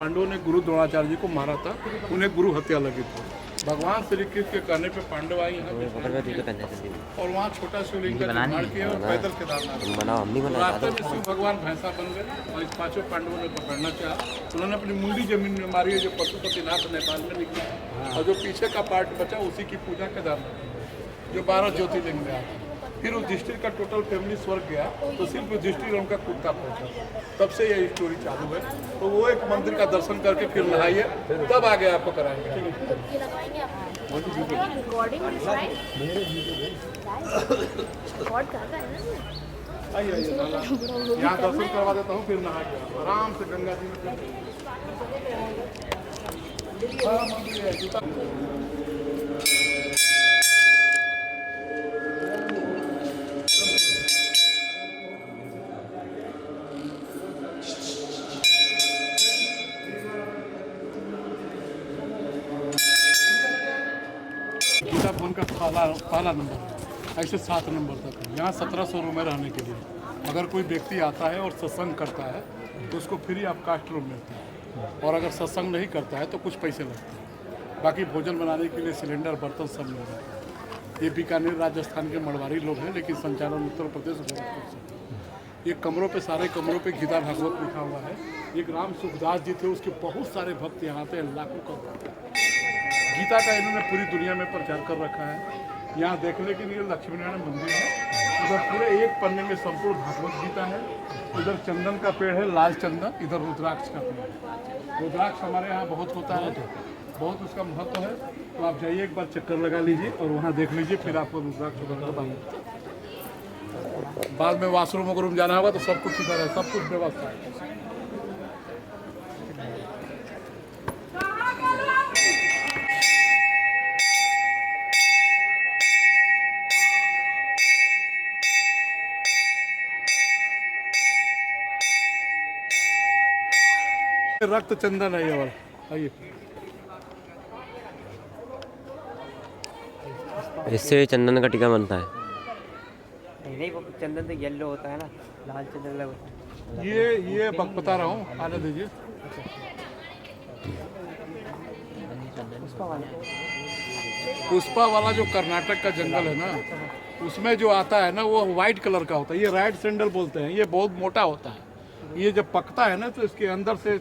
पांडवों ने गुरु द्रोणाचार्य जी को मारा था, उन्हें गुरु हत्या लगी थी। भगवान श्री कृष्ण के कहने पे पांडव आए यहाँ और वहाँ छोटा शिवलिंग का निर्माण किया और पैदल केदारनाथ। रास्ते में शिव भगवान भैंसा बन गए और इस पांचों पांडवों ने पकड़ना चाहा। उन्होंने अपनी मुंडी जमीन में मारी है, जो पशुपतिनाथ नेपाल में निकला, और जो पीछे का पार्ट बचा उसी की पूजा केदारनाथ, जो 12 ज्योतिर्लिंग में आता। फिर उस डिस्ट्रिक्ट का टोटल फैमिली स्वर्ग गया, तो सिर्फ उस डिस्ट्रिक्ट और उनका कुत्ता पहुंचा। तब से ये स्टोरी चालू है। तो वो एक मंदिर का दर्शन करके फिर नहाइए, तब आगे आपको कराएंगे। आइए यहाँ दर्शन करवा देता हूँ, फिर नहा के आराम से गंगा जी में। गीता भवन का पहला नंबर है, ऐसे 7 नंबर तक है। यहाँ 1700 रूम है रहने के लिए। अगर कोई व्यक्ति आता है और सत्संग करता है तो उसको फ्री ऑफ कास्ट रूम मिलता है, और अगर सत्संग नहीं करता है तो कुछ पैसे लगते हैं। बाकी भोजन बनाने के लिए सिलेंडर, बर्तन सब मिल रहा है। ये बीकानेर राजस्थान के मड़वाड़ी लोग हैं, लेकिन संचालन उत्तर प्रदेश गोरखपुर से। ये कमरों पे, सारे कमरों पे गीता भागवत लिखा हुआ है। एक राम सुखदास जी थे, उसके बहुत सारे भक्त यहाँ आते हैं, लाखों का भक्त। गीता का इन्होंने पूरी दुनिया में प्रचार कर रखा है। यहाँ देखने के लिए लक्ष्मी नारायण मंदिर है, उधर पूरे एक पन्ने में संपूर्ण भागवत गीता है। उधर चंदन का पेड़ है, लाल चंदन, इधर रुद्राक्ष का पेड़ है। रुद्राक्ष हमारे यहाँ बहुत होता है, बहुत उसका महत्व है। तो आप जाइए, एक बार चक्कर लगा लीजिए और वहाँ देख लीजिए, फिर आपको रुद्राक्ष बताऊँगा। बाद में वाशरूम वगरूम जाना होगा तो सब कुछ इधर है, सब कुछ व्यवस्था है। रक्त चंदन है ये वाला, आइए। इससे चंदन का टीका बनता है। नहीं, वो चंदन तो येलो होता है ना, लाल चंदन अलग होता है। ये बता रहा हूँ, आने दीजिए। पुष्पा वाला जो कर्नाटक का जंगल है ना, उसमें जो आता है ना, वो वाइट कलर का होता है। ये राइट सैंडल बोलते हैं। ये बहुत मोटा होता है। ये जब पकता है ना तो इसके अंदर से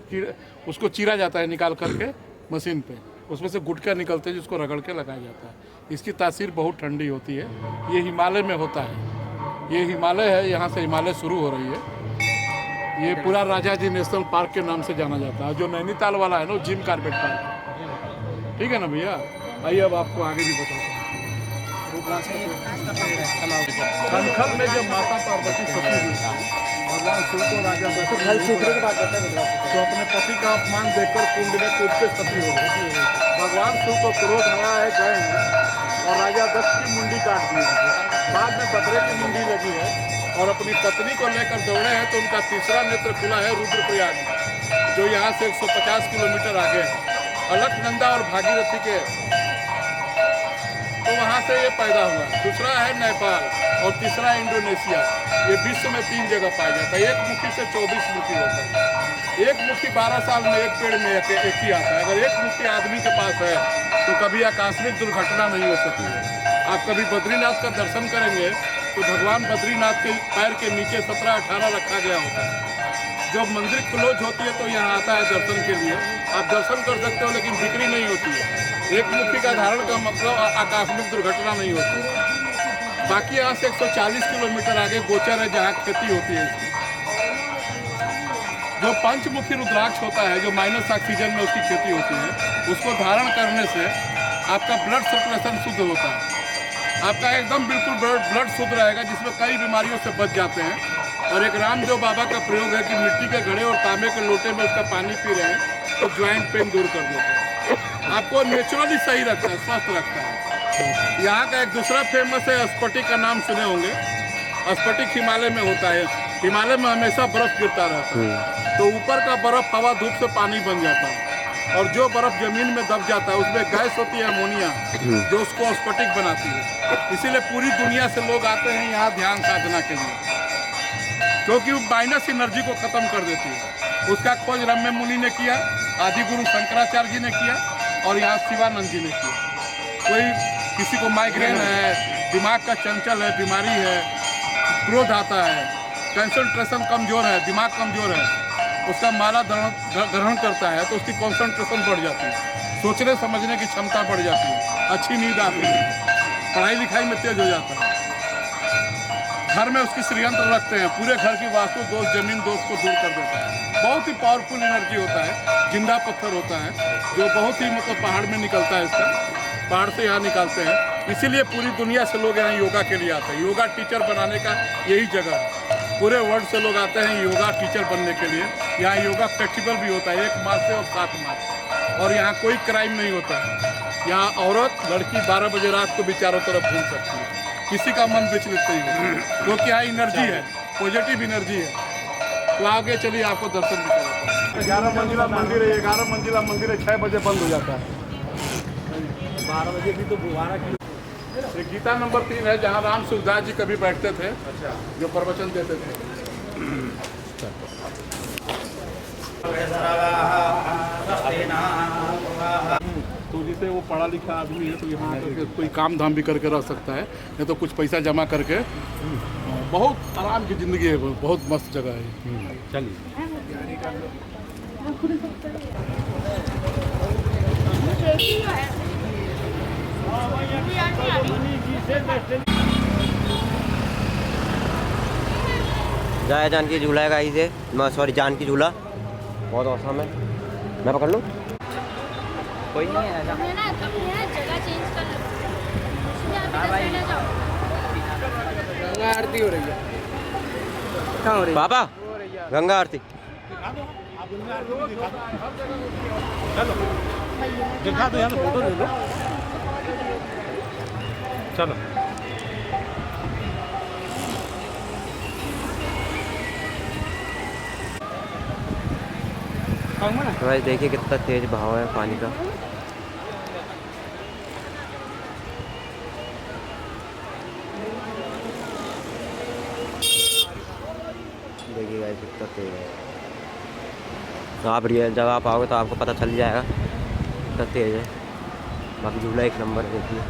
उसको चीरा जाता है, निकाल करके मशीन पे। उसमें से गुटका निकलते हैं, जिसको रगड़ के लगाया जाता है। इसकी तासीर बहुत ठंडी होती है। ये हिमालय में होता है। ये हिमालय है, यहाँ से हिमालय शुरू हो रही है। ये पूरा राजा जी नेशनल पार्क के नाम से जाना जाता है। जो नैनीताल वाला है ना, जिम कार्बेट पार्क, ठीक है ना भैया। आइए अब आपको आगे भी बताता हूँ। कनखल में जब माता पार्वती सती हुई, भगवान शिव को राजा तो अपने पति का अपमान देखकर कुंड में कूद के सती हो गई। भगवान शिव को क्रोध आया है, गए हैं और राजा दक्ष की मुंडी काट दी। बाद में बकरे की मुंडी लगी है और अपनी पत्नी को लेकर दौड़े हैं, तो उनका तीसरा नेत्र खुला है रुद्रप्रयाग, जो यहाँ से 150 किलोमीटर आगे है, अलकनंदा और भागीरथी के। तो वहाँ से ये पैदा हुआ। दूसरा है नेपाल और तीसरा इंडोनेशिया। ये विश्व में 3 जगह पाया जाता है। एक मुखी से 24 मुखी होता है। एक मुखी 12 साल में एक पेड़ में एक ही आता है। अगर एक मुखी आदमी के पास है तो कभी आकस्मिक दुर्घटना नहीं हो सकती है। आप कभी बद्रीनाथ का दर्शन करेंगे तो भगवान बद्रीनाथ के पैर के नीचे 17-18 रखा गया होता है। जब मंदिर क्लोज होती है तो यहाँ आता है दर्शन के लिए। आप दर्शन कर सकते हो, लेकिन बिक्री नहीं होती है। एक मुखी का धारण का मतलब आकस्मिक दुर्घटना नहीं होती। बाकी यहाँ से 140 किलोमीटर आगे गोचर है, जहाँ खेती होती है इसकी। जो पंचमुखी रुद्राक्ष होता है, जो माइनस ऑक्सीजन में उसकी खेती होती है, उसको धारण करने से आपका ब्लड सर्कुलेशन शुद्ध होता है। आपका एकदम बिल्कुल ब्लड शुद्ध रहेगा, जिसमें कई बीमारियों से बच जाते हैं। और एक रामदेव बाबा का प्रयोग है कि मिट्टी के घड़े और तांबे के लोटे में उसका पानी पी रहे हैं तो ज्वाइंट पेन दूर कर देते हैं। आपको नेचुरली सही रखता है, स्वस्थ रखता है। यहाँ का एक दूसरा फेमस है, स्फटिक का नाम सुने होंगे। स्फटिक हिमालय में होता है। हिमालय में हमेशा बर्फ गिरता रहता है, तो ऊपर का बर्फ हवा धूप से पानी बन जाता है, और जो बर्फ जमीन में दब जाता है उसमें गैस होती है अमोनिया, जो उसको स्फटिक बनाती है। इसीलिए पूरी दुनिया से लोग आते हैं यहाँ ध्यान साधना के लिए। क्योंकि वो माइनस एनर्जी को खत्म कर देती है। उसका खोज रम्य मुनि ने किया, आदि गुरु शंकराचार्य जी ने किया और यहाँ शिवानंद जी ने किया। कोई किसी को माइग्रेन है, दिमाग का चंचल है, बीमारी है, क्रोध आता है, कंसंट्रेशन कमजोर है, दिमाग कमजोर है, उसका माला ग्रहण करता है तो उसकी कंसंट्रेशन बढ़ जाती है, सोचने समझने की क्षमता बढ़ जाती है, अच्छी नींद आती है, पढ़ाई लिखाई में तेज हो जाता है। घर में उसकी श्रीयंत्र रखते हैं, पूरे घर की वास्तु दोष, जमीन दोष को दूर कर देता है। बहुत ही पावरफुल एनर्जी होता है, जिंदा पत्थर होता है जो बहुत ही मतलब पहाड़ में निकलता है। इसका पहाड़ से यहाँ निकालते हैं, इसीलिए पूरी दुनिया से लोग यहाँ योगा के लिए आते हैं। योगा टीचर बनाने का यही जगह है। पूरे वर्ल्ड से लोग आते हैं योगा टीचर बनने के लिए। यहाँ योगा फेस्टिवल भी होता है 1 मार्च से और 7 मार्च, और यहाँ कोई क्राइम नहीं होता है। यहाँ औरत लड़की 12 बजे रात को भी चारों तरफ घूम सकती है, किसी का मन विचलित नहीं होता, क्योंकि यहाँ एनर्जी है, पॉजिटिव एनर्जी है। तो आगे चलिए आपको दर्शन भी कराता हूँ। 11 मंजिला मंदिर है, 11 मंजिला मंदिर है, 6 बजे बंद हो जाता है, 12 बजे भी तो 12 की। ये गीता नंबर 3 है, जहाँ राम सूरदास जी कभी बैठते थे, जो प्रवचन देते थे। तो जैसे वो पढ़ा लिखा आदमी है तो यहाँ करके कोई काम धाम भी करके रह सकता है, नहीं तो कुछ पैसा जमा करके बहुत आराम की ज़िंदगी है, बहुत मस्त जगह है। चलिए जया जानकी झूला है गाइस, ये सॉरी जानकी झूला बहुत औसम है। मैं पकड़ लूँ? कोई नहीं है ऐसा। है ना, अपनी है जगह चेंज कर लो। आप इधर से जाओ। गंगा आरती हो रही है। कहाँ हो रही है? पापा गंगा आरती दिखा दो, यहाँ फोटो ले लो। चलो तो भाई देखिए कितना तेज बहाव है पानी का। देखिए गाइस कितना तेज है। तो आप रियल जब आप आओगे तो आपको पता चल जाएगा कितना तेज है। बाकी झूला एक नंबर देखिए।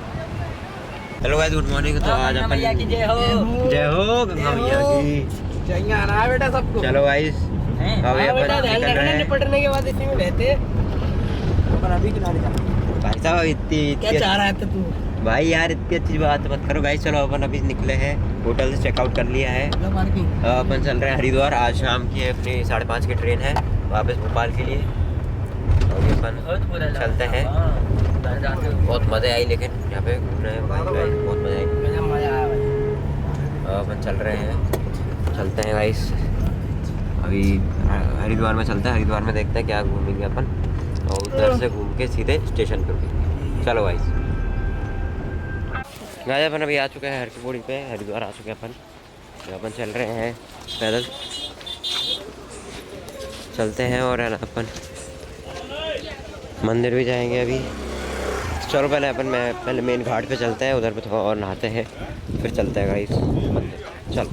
Hello guys, good morning. तो आज अपन जय हो गंगा मैया की। चाहिए आ रहा है बेटा सबको। चलो गाइस निपटने के बाद इसी में रहते पर अभी किनारे जा। भाई साहब इतनी क्या चाह रहा है तू? भाई यार इतनी अच्छी बात मत करो गाइस। चलो अपन अभी निकले हैं, होटल से चेकआउट कर लिया है। अपन चल रहे हैं हरिद्वार। आज शाम की अपनी 5:30 की ट्रेन है वापस भोपाल के लिए। और ये अपन चलते हैं। बहुत मज़े आई, लेकिन यहाँ पे घूमने में भाई बहुत मज़ा आई। अपन चल रहे हैं, चलते हैं गाइस। अभी हरिद्वार में चलते हैं। हरिद्वार में देखते हैं क्या घूमेंगे अपन, और उधर से घूम के सीधे स्टेशन पे रुकेंगे। चलो गाइस। गाइस अपन अभी आ चुके हैं हरकी पे, हरिद्वार आ चुके हैं अपन चल रहे हैं पैदल, चलते हैं। और है ना अपन मंदिर भी जाएंगे अभी। चलो पहले मेन घाट पे चलते हैं, उधर पे थोड़ा और नहाते हैं, फिर चलते हैं गाइस मंदिर। चलो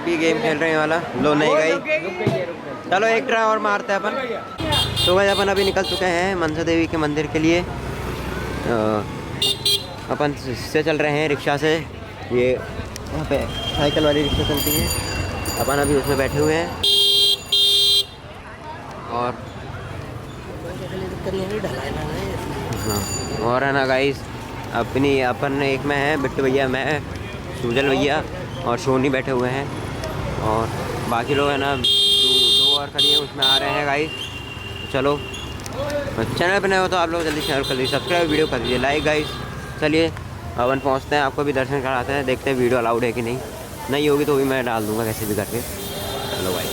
भी गेम खेल रहे हैं वाला लो नहीं गई। चलो एक ट्राई और मारते हैं अपन। तो भाई अपन अभी निकल चुके हैं मनसा देवी के मंदिर के लिए। अपन से चल रहे हैं रिक्शा से। ये यहाँ पे साइकिल वाली रिक्शा चलती है, अपन अभी उसमें बैठे हुए हैं। और हाँ, और है ना गाइस अपन एक में है बिट्टू भैया, मैं सूजल भैया और सोनी बैठे हुए हैं। और बाकी लोग है ना दो और खड़ी हैं, उसमें आ रहे हैं गाइस। चलो चैनल पर नए हो तो आप लोग जल्दी चैनल कर लीजिए, सब्सक्राइब, वीडियो कर दीजिए, लाइक गाइस। चलिए अपन पहुंचते हैं, आपको भी दर्शन कराते हैं, देखते हैं वीडियो अलाउड है कि नहीं होगी तो भी मैं डाल दूँगा कैसे भी करके। चलो भाई।